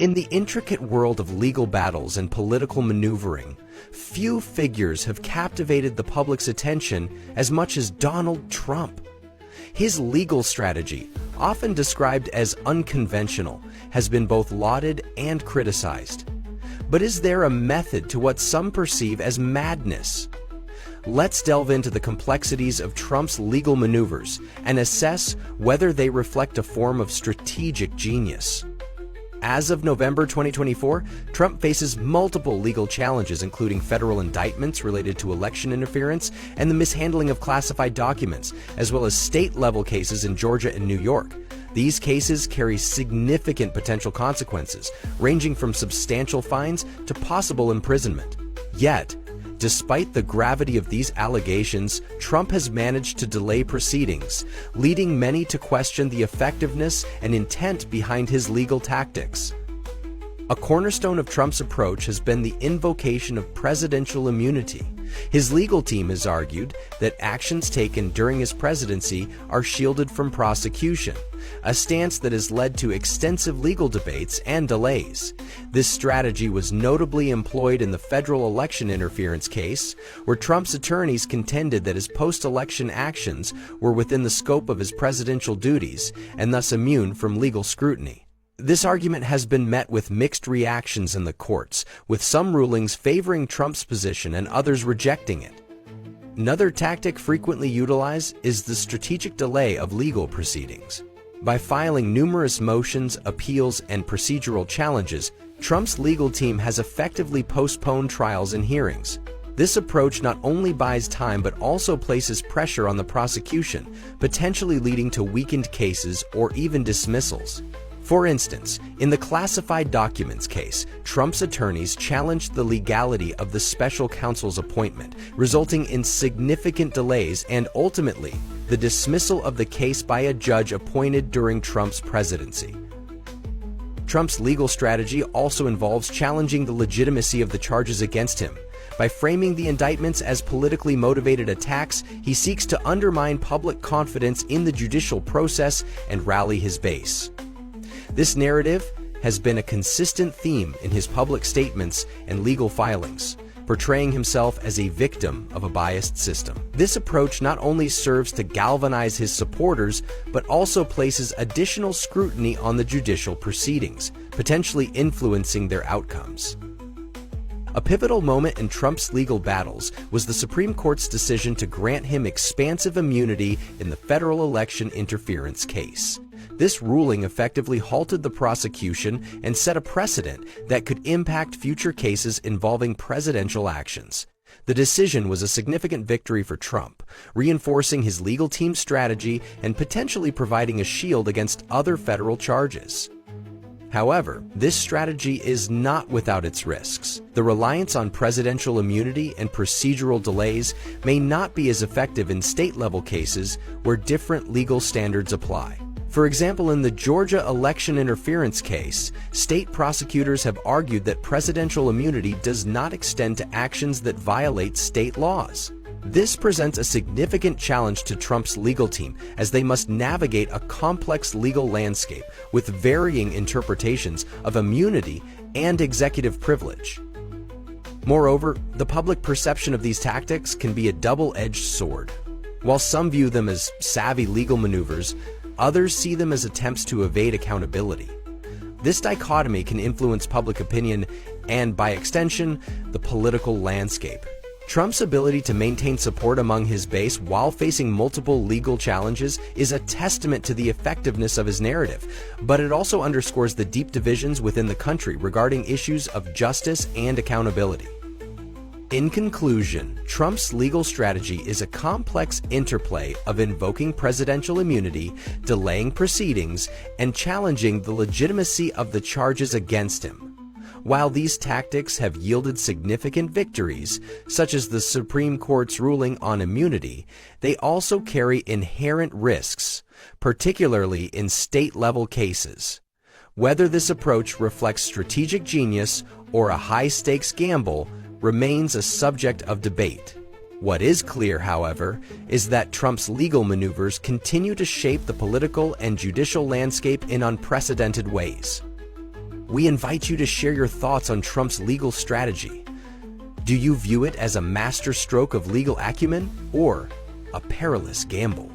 In the intricate world of legal battles and political maneuvering, few figures have captivated the public's attention as much as Donald Trump. His legal strategy, often described as unconventional, has been both lauded and criticized. But is there a method to what some perceive as madness? Let's delve into the complexities of Trump's legal maneuvers and assess whether they reflect a form of strategic genius. As of November 2024, Trump faces multiple legal challenges, including federal indictments related to election interference and the mishandling of classified documents, as well as state-level cases in Georgia and New York. These cases carry significant potential consequences, ranging from substantial fines to possible imprisonment. Yet, despite the gravity of these allegations, Trump has managed to delay proceedings, leading many to question the effectiveness and intent behind his legal tactics. A cornerstone of Trump's approach has been the invocation of presidential immunity. His legal team has argued that actions taken during his presidency are shielded from prosecution, a stance that has led to extensive legal debates and delays. This strategy was notably employed in the federal election interference case, where Trump's attorneys contended that his post-election actions were within the scope of his presidential duties and thus immune from legal scrutiny. This argument has been met with mixed reactions in the courts, with some rulings favoring Trump's position and others rejecting it. Another tactic frequently utilized is the strategic delay of legal proceedings. By filing numerous motions, appeals, and procedural challenges, Trump's legal team has effectively postponed trials and hearings. This approach not only buys time but also places pressure on the prosecution, potentially leading to weakened cases or even dismissals. For instance, in the classified documents case, Trump's attorneys challenged the legality of the special counsel's appointment, resulting in significant delays and ultimately the dismissal of the case by a judge appointed during Trump's presidency. Trump's legal strategy also involves challenging the legitimacy of the charges against him. By framing the indictments as politically motivated attacks, he seeks to undermine public confidence in the judicial process and rally his base. This narrative has been a consistent theme in his public statements and legal filings, portraying himself as a victim of a biased system. This approach not only serves to galvanize his supporters, but also places additional scrutiny on the judicial proceedings, potentially influencing their outcomes. A pivotal moment in Trump's legal battles was the Supreme Court's decision to grant him expansive immunity in the federal election interference case. This ruling effectively halted the prosecution and set a precedent that could impact future cases involving presidential actions. The decision was a significant victory for Trump, reinforcing his legal team's strategy and potentially providing a shield against other federal charges. However, this strategy is not without its risks. The reliance on presidential immunity and procedural delays may not be as effective in state-level cases where different legal standards apply. For example, in the Georgia election interference case, state prosecutors have argued that presidential immunity does not extend to actions that violate state laws. This presents a significant challenge to Trump's legal team, as they must navigate a complex legal landscape with varying interpretations of immunity and executive privilege. Moreover, the public perception of these tactics can be a double-edged sword. While some view them as savvy legal maneuvers, others see them as attempts to evade accountability. This dichotomy can influence public opinion and, by extension, the political landscape. Trump's ability to maintain support among his base while facing multiple legal challenges is a testament to the effectiveness of his narrative, but it also underscores the deep divisions within the country regarding issues of justice and accountability. In conclusion, Trump's legal strategy is a complex interplay of invoking presidential immunity, delaying proceedings, and challenging the legitimacy of the charges against him. While these tactics have yielded significant victories, such as the Supreme Court's ruling on immunity, they also carry inherent risks, particularly in state-level cases. Whether this approach reflects strategic genius or a high-stakes gamble remains a subject of debate. What is clear, however, is that Trump's legal maneuvers continue to shape the political and judicial landscape in unprecedented ways. We invite you to share your thoughts on Trump's legal strategy. Do you view it as a masterstroke of legal acumen or a perilous gamble?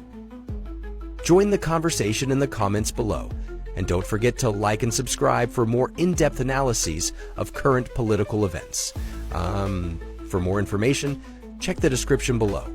Join the conversation in the comments below, and don't forget to like and subscribe for more in-depth analyses of current political events. For more information, check the description below.